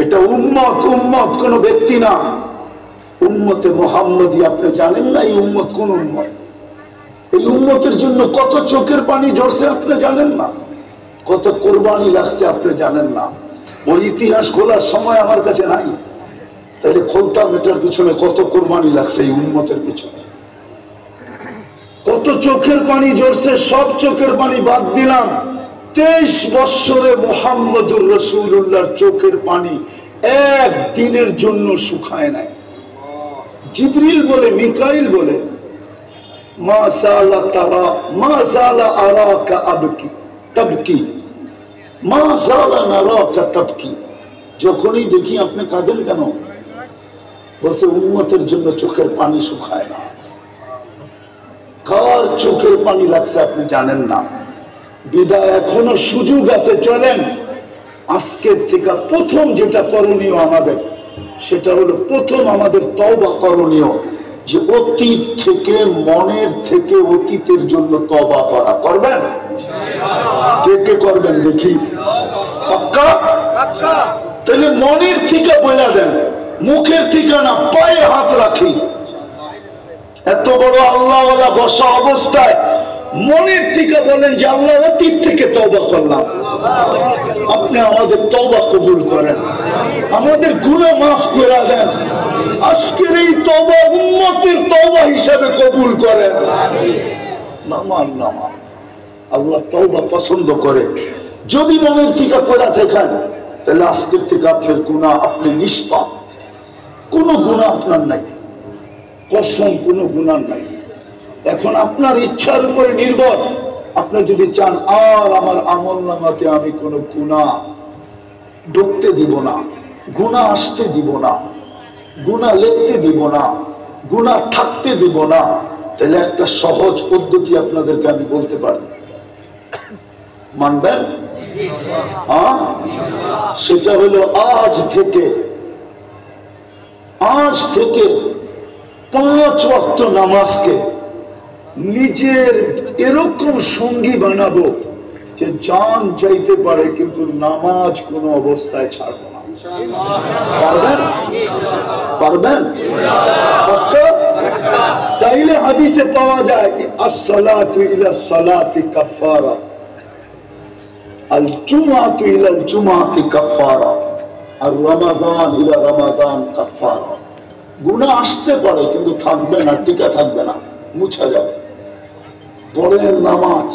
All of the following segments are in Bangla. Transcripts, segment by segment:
এটা উম্মত, উম্মত কোন ব্যক্তি না, উম্মতে মুহাম্মদী। আপনি জানেন না এই উম্মত কোন উম্মত? এই উম্মতের জন্য কত চোখের পানি ঝরছে আপনি জানেন না, কত কোরবানি লাগছে আপনি জানেন না। ওই ইতিহাস খোলার সময় আমার কাছে নাই, তাহলে খোলতাম এটার পিছনে কত কোরবানি লাগছে এই উম্মতের পিছনে, কত চোখের পানি ঝরছে। সব চোখের পানি বাদ দিলাম, 23 বৎসরে মুহাম্মদুর রাসূলুল্লাহর চোখের পানি একদিনের জন্য শুকায় নাই। জিবরিল বলে, মিকাইল বলে, মা যালা তারা মা যালা আরাকা আবকি তাবকি মা যালা নারাকা তাবকি। যখনই দেখি আপনি কাঁদেন কেন? বলছে উম্মতের জন্য চোখের পানি শুকায় না। কার চোখের পানি লাগছে আপনি জানেন না। বিদায় এখনো সুযোগ আছে, চলেন। আজকের থেকে প্রথম যেটা করণীয় আমাদের, সেটা হলো প্রথম আমাদের তওবা করণীয়, যে অতীত থেকে, মনের থেকে অতীতের জন্য তওবা করা। করবেন? কে কে করবেন দেখি? পাক্কা? তাহলে মনের থেকে বলে দেন, মুখের থেকে না, পায়ে হাত রাখি। এত বড় আল্লাহওয়ালা বসা অবস্থায় মনের থেকে বলেন যে আল্লাহ অতীত থেকে তওবা করলাম, আপনি আমাদের তওবা কবুল করেন, আমাদের গুনাহ মাফ করে দেন। আজকের এই তওবা উম্মতের তওবা হিসাবে কবুল করেন। নামান নামা আল্লাহ তওবা পছন্দ করে। যদি মনের থেকে পড়া থাকেন, তাহলে আজকের থেকে আপনার গুনাহ, আপনি নিষ্পাপ, কোনো গুনাহ আপনার নাই, কসম কোনো গুনাহ নাই। এখন আপনার ইচ্ছার উপরে নির্ভর। আপনি যদি চান আর আমার আমলনামাতে আমি কোনো গুনাহ ঢুকতে দিব না, গুনাহ আসতে দিব না, গুনাহ লিখতে দিব না, গুনাহ থাকতে দিব না, তাহলে একটা সহজ পদ্ধতি আপনাদেরকে আমি বলতে পারি, মানবেন? সেটা হলো আজ থেকে 5 ওয়াক্ত নামাজকে নিজের এরকম সঙ্গী বানাবো যে জান যাইতে পারে কিন্তু নামাজ কোনো অবস্থায় ছাড়বো না। পারবেন? পারবেন? তাইলে হাদিসে পাওয়া যায় কি আসসালাতু ইলা সালাতি কাফারা, আল জুমআতু ইলা আল জুমআতি কাফারা, আর রমাদান ইলা রমাদান কাফারা। গুনাহ আসতে পারে কিন্তু থাকবে না, টিকা থাকবে না, মুছা যাবে। পড়েন নামাজ,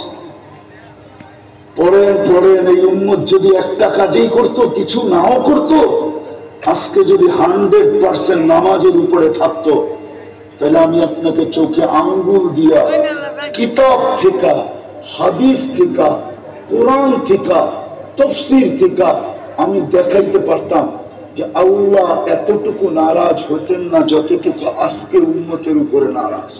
পড়েন। এই উম্মত যদি একটা কাজেই করতো, কিছু নাও করতো, আজকে যদি 100% নামাজের উপরে থাকতো, তাহলে আমি আপনাকে চোখে আঙ্গুল দিয়া কিতাব থেকে, হাদিস থেকে, কোরআন থেকে, তাফসীর থেকে আমি দেখাইতে পারতাম যে আল্লাহ এতটুকু নারাজ হতেন না যতটুকু আজকে উম্মতের উপরে নারাজ।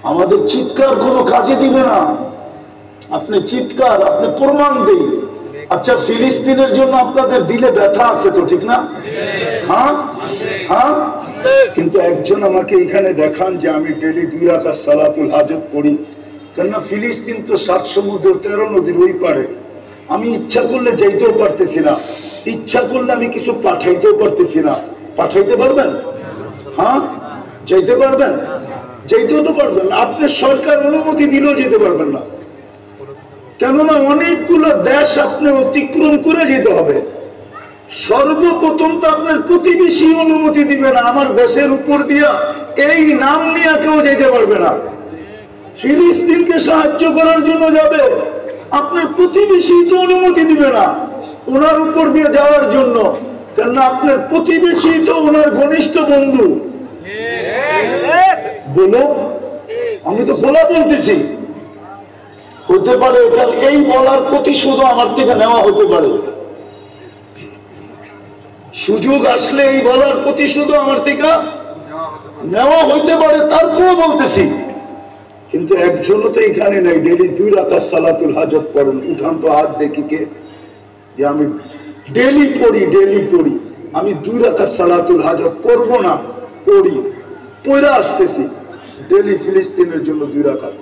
আমাদের চিৎকার কোনো কাজে দিবে না। আপনি চিৎকার, আপনি প্রমাণ দিন। আচ্ছা, ফিলিস্তিনের জন্য আপনাদের দিলে ব্যথা আছে তো, ঠিক না? হ্যাঁ হ্যাঁ। কিন্তু একজন আমাকে এখানে দেখান যে আমি ডেলি 2 রাকাত সালাতুল হাজত পড়ি। কেননা ফিলিস্তিন তো 7 সমুদ্র 13 নদীর ওই পারে। আমি ইচ্ছা করলে যাইতেও পারতেছি না, ইচ্ছা করলে আমি কিছু পাঠাইতেও পারতেছি না। পাঠাইতে পারবেন? হ্যাঁ, যাইতে পারবেন? যাইতেও তো পারবেন না। আপনি সরকার অনুমতি দিলেও যেতে পারবেন না, কেননা অনেকগুলো দেশ আপনি অতিক্রম করে যেতে হবে। সর্বপ্রথম তো আপনার প্রতিবেশী অনুমতি দিবে না। আমার দেশের উপর দিয়া এই নাম নিয়ে কেউ যেতে পারবে না। ফিলিস্তিনকে সাহায্য করার জন্য যাবে, আপনার প্রতিবেশী তো অনুমতি দিবে না ওনার উপর দিয়ে যাওয়ার জন্য, কেননা আপনার প্রতিবেশী তো ওনার ঘনিষ্ঠ বন্ধু। বলো, আমি তো খোলা বলতেছি। হতে পারে এটার এই বলার প্রতিশোধ আমার থেকে নেওয়া হতে পারে, সুযোগ আসলে এই বলার প্রতিশোধ আমার থেকে নেওয়া হইতে পারে। তারপরেও বলতেছি, কিন্তু একজনও তো এখানে নাই ডেলি 2 রাকাত সালাতুল হাজত পড়েন। উঠান তো হাত দেখি কে, যে আমি ডেলি পড়ি। আমি 2 রাকাত সালাতুল হাজত করবো না, পড়ে আসতেছি ডেলি ফিলিস্তিনের জন্য 2 রাকাত।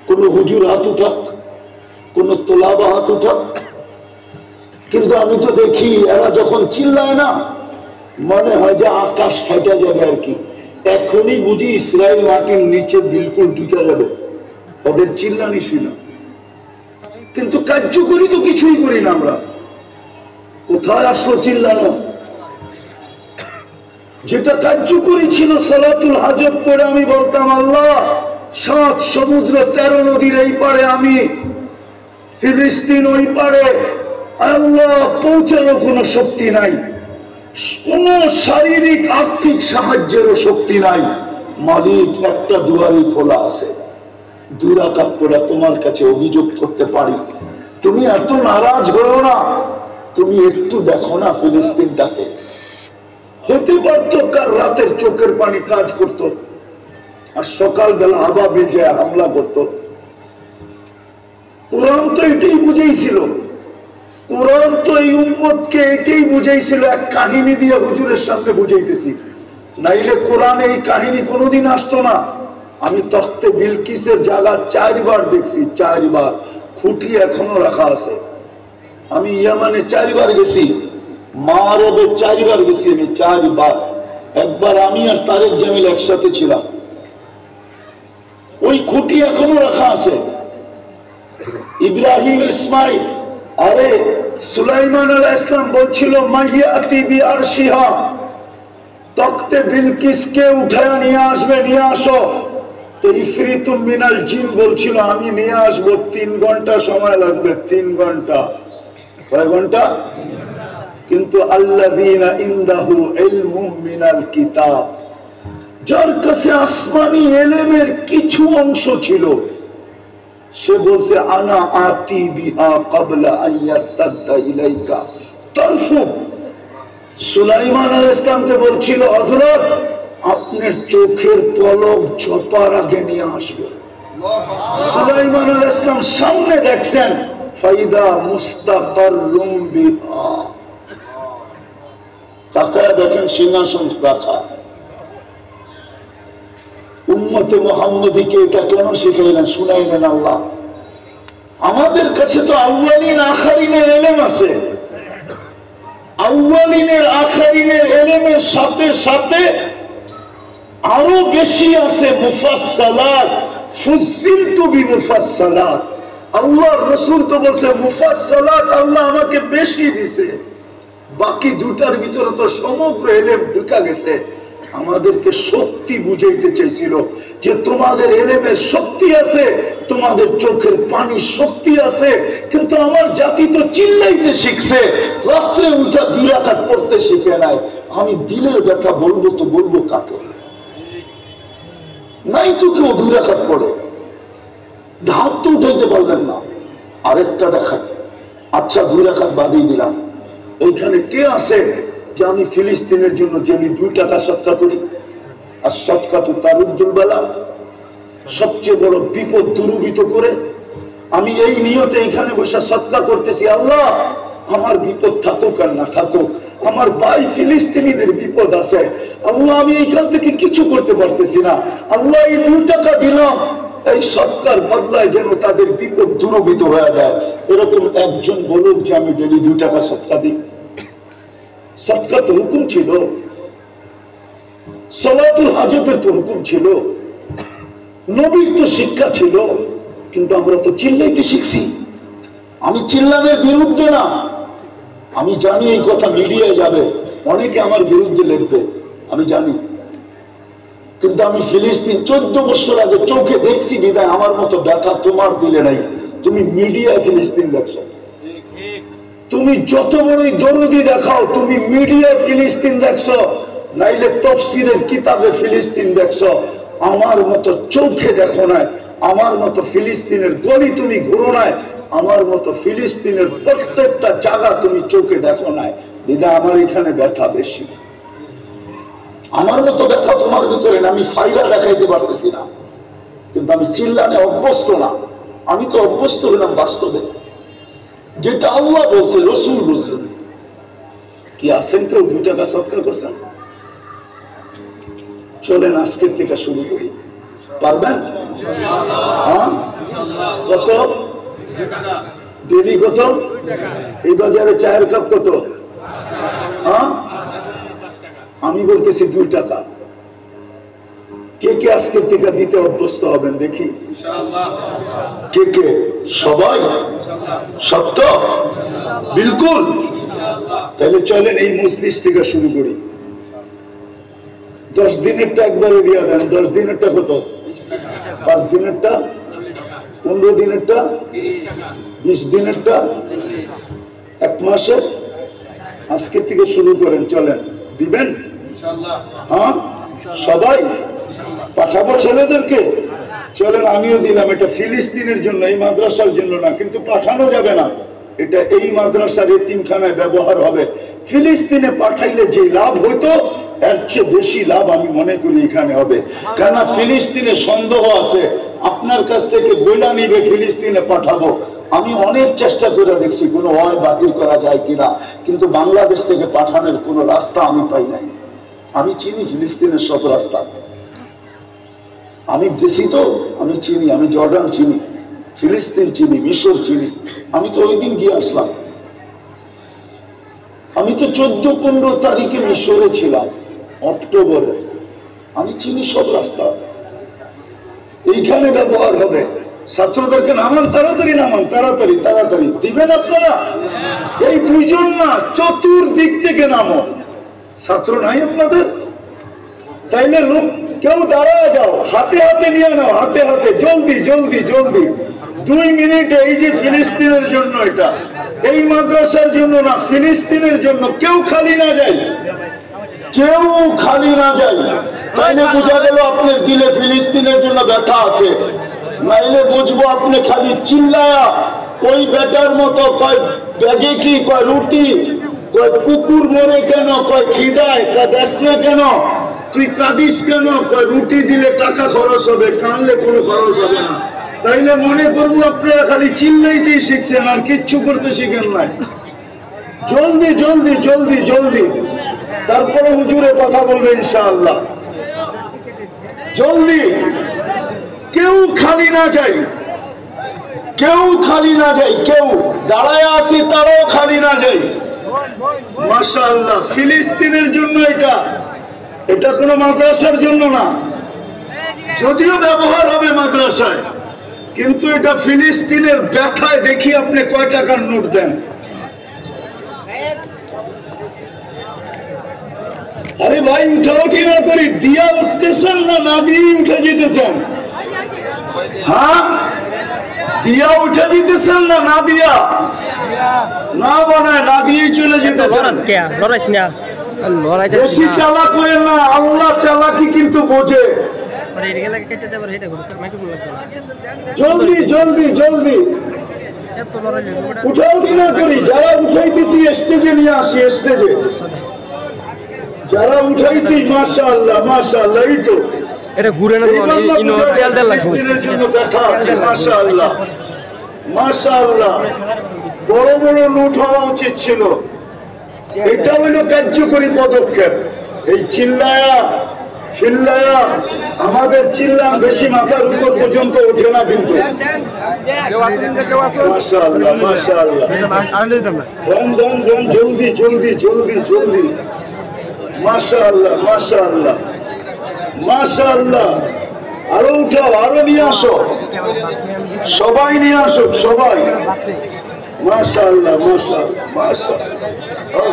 কোন হুজুর হাত উঠাক, কোন তোলাবা হাত উঠাক, কিন্তু আমি তো দেখি এরা যখন চিল্লায় না, মনে হয় যে আকাশ ফাটা যাবে আর কি। এখনই বুঝি ইসরায়েল মাটির নিচে বিলকুল ঢুকে যাবে ওদের চিল্লানি শুনে। কিন্তু কার্যকরী তো কিছুই করি না আমরা। কোথায় আসলো চিল্লানো? যেটা কার্যকরী ছিল সালাতুল হাজত পড়ে আমি বলতাম, আল্লাহ 7 সমুদ্র 13 নদীর এই পারে, আমি ফিলিস্তিন ওই পারে, আল্লাহ পৌঁছানো কোনো শক্তি নাই, কোন শারীরিক আর্থিক সাহায্যেরও শক্তি নাই, মালিক একটা দুয়ারই খোলা আছে। 2 রাকাত পড়ে তোমার কাছে অভিযোগ করতে পারি, তুমি এত নারাজ হও না, তুমি একটু দেখো না ফিলিস্তিনটাকে। হতে পারতো কার রাতের চোখের পানি কাজ করত, আর সকালবেলা আবাবিল যায় হামলা করত। কোরআন তো এটাই বুঝাইছিল, কোরআন তো এই উম্মতকে এটাই বুঝাইছিল। এক কাহিনী দিয়ে হুজুরের সামনে বুঝাইতেছি, নাইলে কোরআন এই কাহিনী কোনোদিন আসতো না। আমি তখতে বিলকিসের জায়গা 4 বার দেখছি, 4 বার। খুঁটি এখনো রাখা আছে। আমি ইয়ামানে 4 বার গেছি, মারবে 4 বার গেছি আমি, 4 বার। একবার আমি আর তারেক জামিল একসাথে ছিলাম। ওই খুঁটি এখনো রাখা আছে। ইব্রাহিম ইসমাইল, আরে সুলাইমান আলাইহিস সালাম বলছিল মাইয়াতি বিআরশিহা, তখতে বিলকিসকে উঠায় নিয়ে আসবে, নিয়ে আসো। তো ইফরিতুম মিনাল জিন বলছিল আমি নিয়ে আসবো, 3 ঘন্টা সময় লাগবে। 3 ঘন্টা, কয় ঘন্টা? কিন্তু আল্লাযীনা ইনদাহু ইলমুম মিনাল কিতাব, যার কাছে আসমানি ইলমের কিছু অংশ ছিল, সে বলছে আনা আতি বিহা ক্বাবলা আন ইয়ারতাদ্দা ইলাইকা তারফুক। সুলাইমান আলাইহিস সালামকে বলছিল হযরত আপনার চোখের পলক ঝপার আগে নিয়ে আসবে। সুলাইমান আলাইহিস সালাম সামনে দেখছেন, ফাইদা মুস্তাকাররুম বিহা, তাকায় দেখেন সিংহাসন রাখা। উম্মতে মুহাম্মদীকে এটা কেন শিখাইলেন, শুনাইলেন আল্লাহ? আমাদের কাছে তো আউয়ালিন আখারিনের ইলম আছে। আউয়ালিনের আখারিনের ইলমের সাথে সাথে আরো বেশি আছে মুফাসসালাত, ফুজ্জিলতু বিমুফাসসালাত। আল্লাহর রাসূল তো বলছে মুফাসসালাত আল্লাহ আমাকে বেশি দিয়েছে, বাকি দুটার ভিতরে তো সমগ্র ইলম ঢুকা গেছে। আমাদেরকে শক্তি বুঝাইতে চাইছিল যে তোমাদের ইলমের শক্তি আছে, তোমাদের চোখের পানির শক্তি আছে, কিন্তু আমার জাতি তো চিল্লাইতে শিখছে, রাত্রে উঠা 2 রাকাত পড়তে শিখে নাই। আমি দিলের ব্যথা বলবো তো বলবো কাকে? নাই তো কেউ 2 রাকাত পড়ে, হাত তো উঠাইতে পারবেন না। আরেকটা দেখাই, আচ্ছা 2 রাকাত বাদই দিলাম, ওইখানে কে আছে যে আমি ফিলিস্তিনের জন্য জেলি 2 টাকা সদকা করি? আর সদকা তো তারুদ্দুল বালা, সবচেয়ে বড় বিপদ দূরীভূত করে। আমি এই নিয়তে এখানে বসে সদকা করতেছি, আল্লাহ আমার বিপদ থাকুক আর না থাকুক, আমার ভাই ফিলিস্তিনিদের বিপদ আছে, আল্লাহ আমি এইখান থেকে কিছু করতে পারতেছি না, আল্লাহ এই 2 টাকা দিলাম, এই সদকার বদলায় যেন তাদের বিপদ দূরীভূত হয়ে যায়। এরকম একজন বলুক যে আমি ডেলি 2 টাকা সদকা দিই। সদকা তো হুকুম ছিল, সালাতুল হাজতের তো হুকুম ছিল, নবীর তো শিক্ষা ছিল, কিন্তু আমরা তো চিল্লাইতে শিখছি। আমি চিল্লানোর বিরুদ্ধে না, আমি জানি এই কথা মিডিয়ায় যাবে, অনেকে আমার বিরুদ্ধে লিখবে, আমি জানি, কিন্তু আমি ফিলিস্তিন 14 বছর আগে চোখে দেখছি বিদায় আমার মতো ব্যথা তোমার দিলে নাই। তুমি মিডিয়ায় ফিলিস্তিন দেখছো, তুমি যত বড়ই দরদি দেখাও, তুমি মিডিয়ায় ফিলিস্তিন দেখছো, নাইলে তাফসীরের কিতাবে ফিলিস্তিন দেখছো, আমার মতো চোখে দেখো না। আমার মতো ফিলিস্তিনের গলি তুমি ঘুরো না, আমার মতো ফিলিস্তিনের প্রত্যেকটা জায়গা তুমি চোখে দেখো না, বিধায় আমার এখানে ব্যথা বেশি। আমার মতো ব্যথা তোমার ভিতরে না, আমি ফাইলা দেখাইতে পারতেছি না, কিন্তু আমি চিল্লানে অভ্যস্ত না। আমি তো অভ্যস্ত হলাম বাস্তবে, যেটা আল্লাহ বলছে, রসুল বলছেন। কি আছেন কেউ 2 টাকা সদকা করছেন? চলেন আজকের থেকে শুরু করি, পারবেন? হ্যাঁ, কত? ডেলি কত? এই বাজারে চায়ের কাপ কত? হ্যাঁ, আমি বলতেছি 2 টাকা। কে কে আজকের থেকে দিতে অভ্যস্ত হবেন দেখি? কে কে? সবাই? সত্য? বিলকুল। তাহলে চলেন এই মজলিস থেকে শুরু করি। 10 দিনেরটা একবারে দিয়ে দেন। 10 দিনেরটা কত? 5 দিনেরটা, 15 দিনেরটা, 20 দিনেরটা, 1 মাসের। আজকে থেকে শুরু করেন, চলেন। দিবেন? হ্যাঁ, সবাই পাঠাবো ছেলেদেরকে। চলেন, আমিও দিলাম। এটা ফিলিস্তিনের জন্য, এই মাদ্রাসার জন্য না, কিন্তু পাঠানো যাবে না। এটা এই মাদ্রাসার এতিমখানায় ব্যবহার হবে। ফিলিস্তিনে পাঠাইলে যে লাভ হইতো এর চেয়ে বেশি লাভ আমি মনে করি এখানে হবে। কেননা ফিলিস্তিনে সন্দেহ আছে, আপনার কাছ থেকে বইলা নিবে ফিলিস্তিনে পাঠাবো। আমি অনেক চেষ্টা করে দেখছি কোনো ওয়াই বাতিল করা যায় কিনা, কিন্তু বাংলাদেশ থেকে পাঠানোর কোনো রাস্তা আমি পাই নাই। আমি চিনি ফিলিস্তিনের সব রাস্তা, আমি গেছি তো, আমি চিনি। আমি জর্ডান চিনি, ফিলিস্তিন চিনি, মিশর চিনি। আমি তো ওই দিন গিয়ে আসলাম। আমি তো 14-15 তারিখে মিশরে ছিলাম, অক্টোবরে। আমি চিনি সব রাস্তা। এইখানে ব্যবহার হবে। ছাত্রদেরকে নামান, তাড়াতাড়ি নামান, তাড়াতাড়ি তাড়াতাড়ি। দিবেন আপনারা? এই 2 জন না, চতুর্দিক থেকে নামো। ছাত্র নাই আপনাদের? তাইলে লোক কেউ দাঁড়ায় যাও, হাতে হাতে নিয়ে নাও, হাতে হাতে। জলদি জলদি জলদি। 2 মিনিটে। এই যে ফিলিস্তিনের জন্য, এটা এই মাদ্রাসার জন্য না, ফিলিস্তিনের জন্য। কেউ খালি না যায়, কেউ খালি না যায়। তাইলে বোঝা গেল আপনার দিলে ফিলিস্তিনের জন্য ব্যথা আছে। নাইলে বুঝবো আপনি খালি চিল্লায়া ওই বেটার মতো কয় ব্যাগে কি, কয় রুটি, কয় কুকুর মরে কেন, কয় খিদায়, কয় দেশ না কেন, তুই কাঁদিস কেন, কয় রুটি দিলে টাকা খরচ হবে, কানলে কোনো খরচ হবে না। তাইলে মনে করবো আপনারা খালি চিল্লাইতেই শিখছেন, আর কিচ্ছু করতে শিখেন নাই। জলদি জলদি জলদি জলদি। তারপরে হুজুরে কথা বলবে ইনশাআল্লাহ। জলদি। কেউ খালি না যায়, কেউ খালি না যায়। কেউ দাঁড়ায় আসি, তারাও খালি না যায়। মাশাআল্লাহ। ফিলিস্তিনের জন্য এটা, এটা কোনো মাদ্রাসার জন্য না। যদিও ব্যবহার হবে মাদ্রাসায়, কিন্তু এটা ফিলিস্তিনের ব্যথায়। দেখি আপনি কয় টাকার নোট দেন। আরে ভাই, উঠা উঠি না করি। দিয়া উঠতেছেন না, না দিয়ে উঠে যেতেছেন? হ্যাঁ, দিয়া উঠে দিতেছেন না, না দিয়া? না বানায়, না দিয়ে চলে যেতেছেন। বেশি চালাক হয়ে না, আল্লাহ চালাকি কিন্তু বোঝে। জলদি জলদি জলদি। উঠা উঠি না করি। যারা উঠাইতেছি স্টেজে নিয়ে আসি, স্টেজে যারা উঠাইছি। মাশাআল্লাহ মাশাআল্লাহ। এই তো এটা ঘুরে না, জন্য দেখা আছে। মাশাআল্লাহ মাশাআল্লাহ। বড় বড় নোট হওয়া উচিত ছিল। এটা হইল কার্যকরী পদক্ষেপ। এই চিল্লায়া চিল্লায়া আমাদের চিল্লাম বেশি মাথার উপর পর্যন্ত ওঠে না, কিন্তু মাশাআল্লাহ মাশাআল্লাহ। দেন দেন দেন, জলদি জলদি জলদি জলদি। মাশাআল্লাহ মাশাআল্লাহ মাশাআল্লাহ। আরো উঠাও, আরো নিয়ে আসো, সবাই নিয়ে আসো, সবাই। মাশাআল্লাহ মাশাআল্লাহ মাশাআল্লাহ।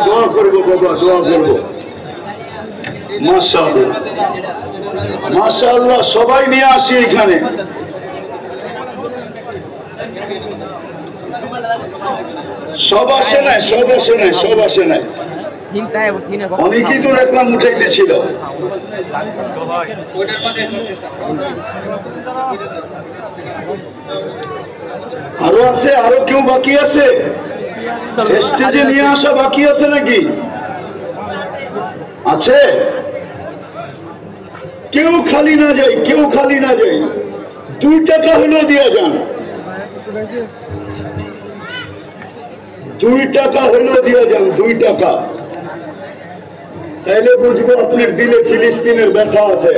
দোয়া করবো বাবা, দোয়া করবো। মাশাআল্লাহ মাশাআল্লাহ। সবাই নিয়ে আসি এখানে। সব আসে নাই, সব আসে নাই, সব আসে নাই। অনেকেই তো দেখলাম উঠাইতেছিল। আরো আছে, আরো কেউ বাকি আছে? স্টেজে নিয়ে আসা বাকি আছে নাকি? আছে? কেউ খালি না যায়, কেউ খালি না যায়। 2 টাকা হলেও দিয়ে যান, 2 টাকা হলেও দিয়ে যান, 2 টাকা। তাইলে বুঝবো আপনার দিলে ফিলিস্তিনের ব্যথা আছে।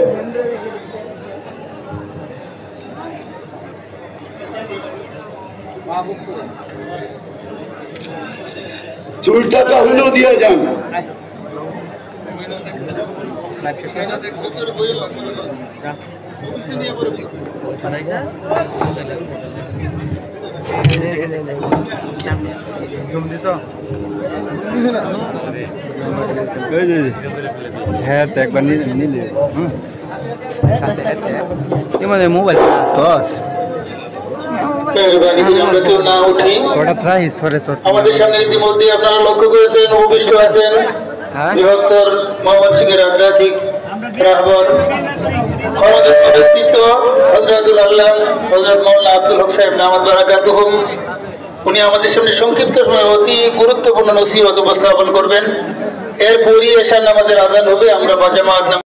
2 টাকা হলেও দিয়ে যান। হ্যাঁ তো একবার নিলে মানে মোবাইল তোর আমাদের সামনে ইতিমধ্যে আপনারা লক্ষ্য করেছেন উপবিষ্ট আছেন বৃহত্তর ময়মনসিংহের আধ্যাত্মিক রাহবর ক্ষমতার ব্যক্তিত্ব হযরতুল আল্লাহ হযরত মাওলানা আব্দুল হক সাহেব দামাত বারাকাতুহুম। উনি আমাদের সামনে সংক্ষিপ্ত সময় অতি গুরুত্বপূর্ণ নসিহত উপস্থাপন করবেন। এরপরই এশার নামাজের আযান হবে। আমরা জামাত